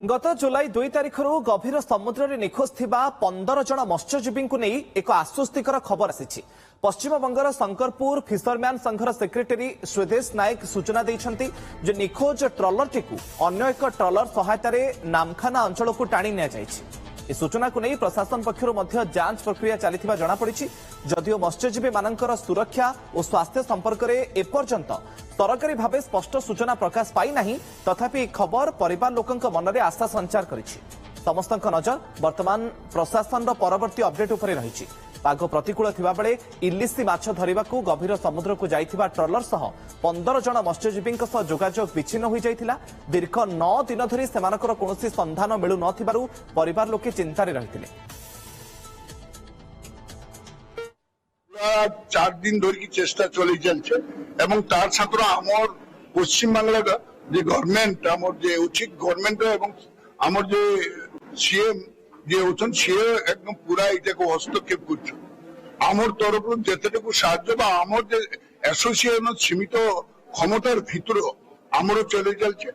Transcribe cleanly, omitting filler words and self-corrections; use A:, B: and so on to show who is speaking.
A: गत जुलाई 2 तारिख गभीर समुद्र में निखोज थिबा 15 जन मत्स्यजीवी को नहीं एक आश्वस्तिकर खबर आसी। पश्चिम बंगर शंकरपुर फिशरमैन संघर सेक्रेटरी श्वेदेश नायक सूचना देइछन्ति जे निखोज ट्रलरटी को अन्य एक ट्रलर सहायता नामखाना अंचल को टाणी निया जाइछि। ए सूचना को नहीं प्रशासन पक्षर मध्य जांच प्रक्रिया चलिथिबा जणा पड़िछि। जदिओ मत्स्यजीवी मानकर सुरक्षा और स्वास्थ्य संपर्क में एपर्यंत सरकारी भाव स्पष्ट सूचना प्रकाश पाई नाही, तथापि खबर परिवार लोकंक मन में आशा संचार करिछि। समस्तक नजर वर्तमान प्रशासन परवर्ती अपडेट उपरे रहिछि। पाग प्रतिकूल थिबा बेले इलिसी माछ धरिबाकू गभीर समुद्र को जाइथिबा ट्रलर सह 15 जन मत्स्यजीवींक सह जोगाजोग विच्छिन्न होई जाइथिला। दीर्घ 9 दिन धरि सेमानकर कोनोसी संधान मिलु नथिबारु परिवार लोके चिंतारे रहिथिले।
B: 4 दिन धर की चेष्टा चली चलছে এবং তার ছাত্র আমার পশ্চিম বাংলার যে গভর্নমেন্ট আমার যে উচিত গভর্নমেন্ট এবং আমার যে সিএম যে হচ্ছেন সে একদম পুরা এটাকে হস্তক্ষেপ করছে। আমার তরফରୁ যেতটুকু সাহায্য বা আমার যে অ্যাসোসিয়েশন সীমিত ক্ষমতার ভিতরে আমারও চলে যাচ্ছে।